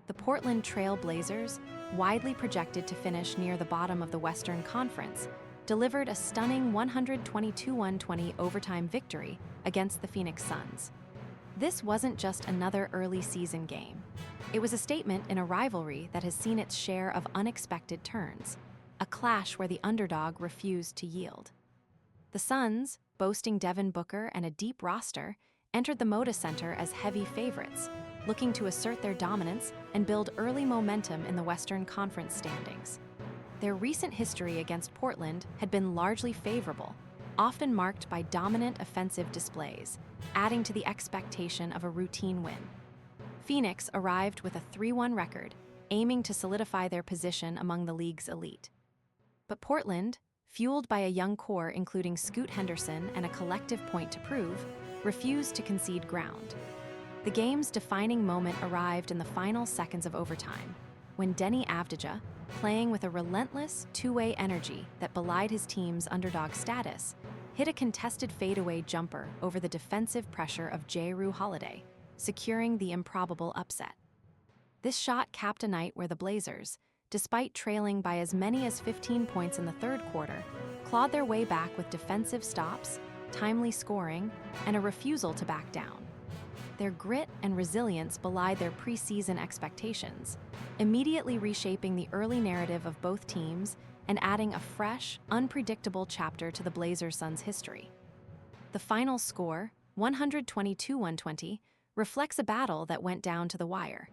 the Portland Trail Blazers, widely projected to finish near the bottom of the Western Conference, delivered a stunning 122-120 overtime victory against the Phoenix Suns. This wasn't just another early season game. It was a statement in a rivalry that has seen its share of unexpected turns, a clash where the underdog refused to yield. The Suns, boasting Devin Booker and a deep roster, entered the Moda Center as heavy favorites, looking to assert their dominance and build early momentum in the Western Conference standings. Their recent history against Portland had been largely favorable, often marked by dominant offensive displays, adding to the expectation of a routine win. Phoenix arrived with a 3-1 record, aiming to solidify their position among the league's elite. But Portland, fueled by a young core including Scoot Henderson and a collective point to prove, refused to concede ground. The game's defining moment arrived in the final seconds of overtime, when Deni Avdija, playing with a relentless two-way energy that belied his team's underdog status, hit a contested fadeaway jumper over the defensive pressure of Jrue Holiday, securing the improbable upset. This shot capped a night where the Blazers, despite trailing by as many as 15 points in the third quarter, clawed their way back with defensive stops, timely scoring, and a refusal to back down. Their grit and resilience belied their preseason expectations, immediately reshaping the early narrative of both teams and adding a fresh, unpredictable chapter to the Blazers-Suns history. The final score, 122-120, reflects a battle that went down to the wire,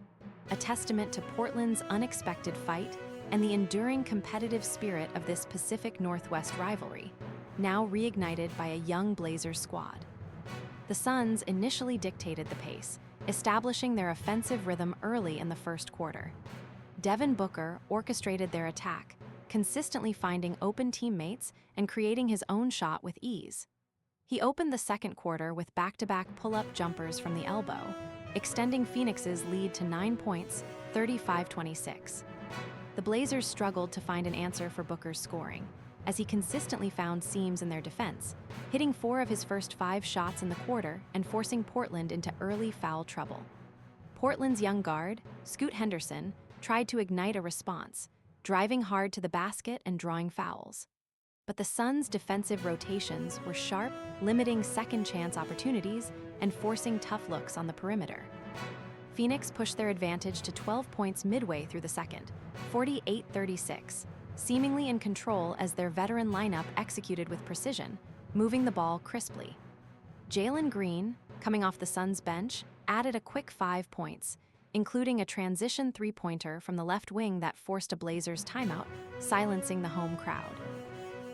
a testament to Portland's unexpected fight and the enduring competitive spirit of this Pacific Northwest rivalry, now reignited by a young Blazers squad. The Suns initially dictated the pace, establishing their offensive rhythm early in the first quarter. Devin Booker orchestrated their attack, consistently finding open teammates and creating his own shot with ease. He opened the second quarter with back-to-back pull-up jumpers from the elbow, extending Phoenix's lead to 9 points, 35-26. The Blazers struggled to find an answer for Booker's scoring, as he consistently found seams in their defense, hitting 4 of his first 5 shots in the quarter and forcing Portland into early foul trouble. Portland's young guard, Scoot Henderson, tried to ignite a response, driving hard to the basket and drawing fouls. But the Suns' defensive rotations were sharp, limiting second-chance opportunities and forcing tough looks on the perimeter. Phoenix pushed their advantage to 12 points midway through the second, 48-36, seemingly in control as their veteran lineup executed with precision, moving the ball crisply. Jalen Green, coming off the Suns' bench, added a quick 5 points, including a transition three-pointer from the left wing that forced a Blazers timeout, silencing the home crowd.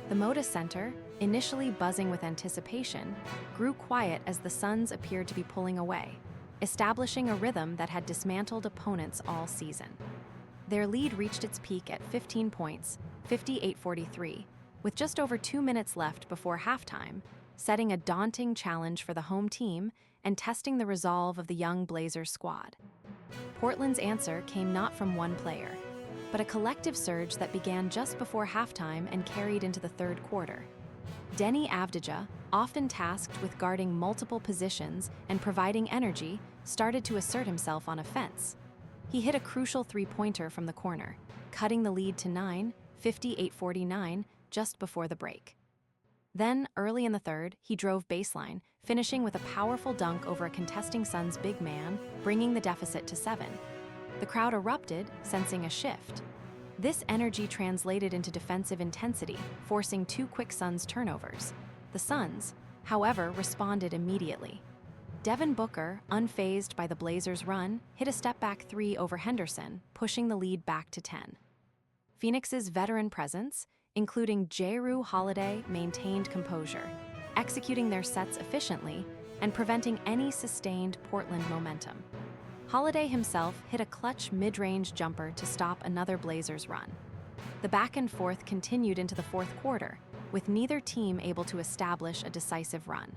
The Moda Center, initially buzzing with anticipation, grew quiet as the Suns appeared to be pulling away, establishing a rhythm that had dismantled opponents all season. Their lead reached its peak at 15 points, 58-43, with just over 2 minutes left before halftime, setting a daunting challenge for the home team and testing the resolve of the young Blazers squad. Portland's answer came not from one player, but a collective surge that began just before halftime and carried into the third quarter. Deni Avdija, often tasked with guarding multiple positions and providing energy, started to assert himself on offense. He hit a crucial three-pointer from the corner, cutting the lead to 9, 58-49, just before the break. Then, early in the third, he drove baseline, finishing with a powerful dunk over a contesting Suns big man, bringing the deficit to 7. The crowd erupted, sensing a shift. This energy translated into defensive intensity, forcing 2 quick Suns turnovers. The Suns, however, responded immediately. Devin Booker, unfazed by the Blazers' run, hit a step-back 3 over Henderson, pushing the lead back to 10. Phoenix's veteran presence, including Jrue Holiday, maintained composure, executing their sets efficiently and preventing any sustained Portland momentum. Holiday himself hit a clutch mid-range jumper to stop another Blazers run. The back-and-forth continued into the fourth quarter, with neither team able to establish a decisive run.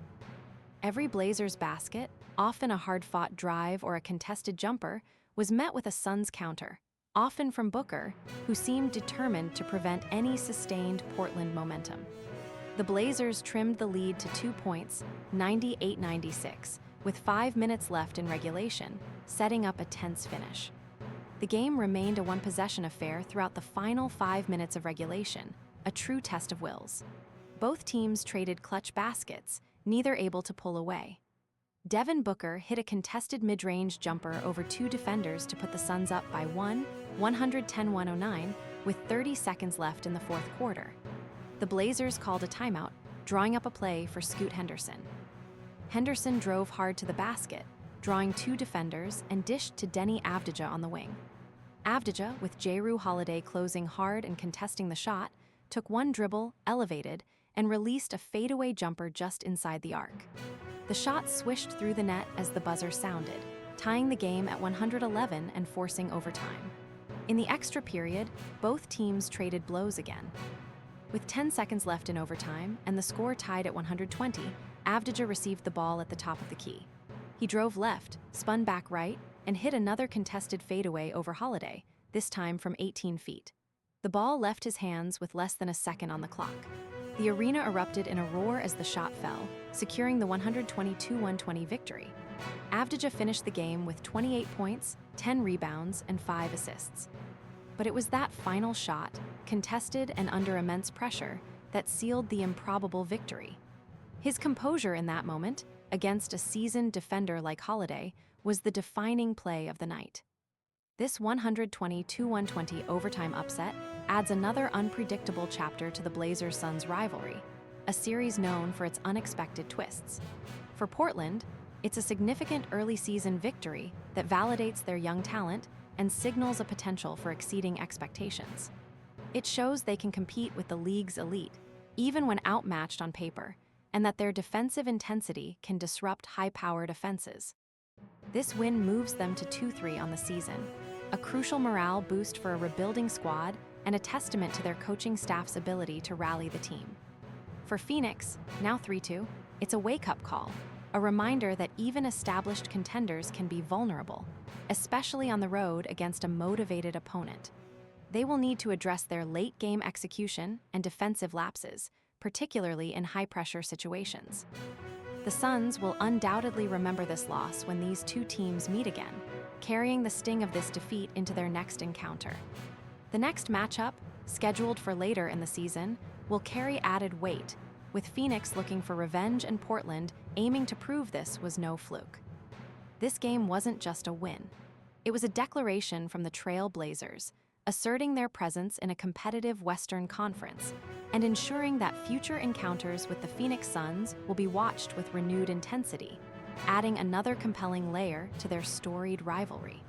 Every Blazers basket, often a hard-fought drive or a contested jumper, was met with a Suns counter, often from Booker, who seemed determined to prevent any sustained Portland momentum. The Blazers trimmed the lead to 2 points, 98-96, with 5 minutes left in regulation, setting up a tense finish. The game remained a one-possession affair throughout the final 5 minutes of regulation, a true test of wills. Both teams traded clutch baskets, neither able to pull away. Devin Booker hit a contested mid-range jumper over two defenders to put the Suns up by 110-109, with 30 seconds left in the fourth quarter. The Blazers called a timeout, drawing up a play for Scoot Henderson. Henderson drove hard to the basket, drawing two defenders, and dished to Deni Avdija on the wing. Avdija, with Jrue Holiday closing hard and contesting the shot, took one dribble, elevated, and released a fadeaway jumper just inside the arc. The shot swished through the net as the buzzer sounded, tying the game at 111 and forcing overtime. In the extra period, both teams traded blows again. With 10 seconds left in overtime and the score tied at 120, Avdija received the ball at the top of the key. He drove left, spun back right, and hit another contested fadeaway over Holiday, this time from 18 feet. The ball left his hands with less than a second on the clock. The arena erupted in a roar as the shot fell, securing the 122-120 victory. Avdija finished the game with 28 points, 10 rebounds, and 5 assists. But it was that final shot, contested and under immense pressure, that sealed the improbable victory. His composure in that moment, against a seasoned defender like Holiday, was the defining play of the night. This 120-120 overtime upset adds another unpredictable chapter to the Blazers-Suns rivalry, a series known for its unexpected twists. For Portland, it's a significant early-season victory that validates their young talent and signals a potential for exceeding expectations. It shows they can compete with the league's elite, even when outmatched on paper, and that their defensive intensity can disrupt high-powered offenses. This win moves them to 2-3 on the season, a crucial morale boost for a rebuilding squad and a testament to their coaching staff's ability to rally the team. For Phoenix, now 3-2, it's a wake-up call, a reminder that even established contenders can be vulnerable, especially on the road against a motivated opponent. They will need to address their late-game execution and defensive lapses, particularly in high-pressure situations. The Suns will undoubtedly remember this loss when these two teams meet again, carrying the sting of this defeat into their next encounter. The next matchup, scheduled for later in the season, will carry added weight, with Phoenix looking for revenge and Portland aiming to prove this was no fluke. This game wasn't just a win. It was a declaration from the Trail Blazers, asserting their presence in a competitive Western Conference and ensuring that future encounters with the Phoenix Suns will be watched with renewed intensity, adding another compelling layer to their storied rivalry.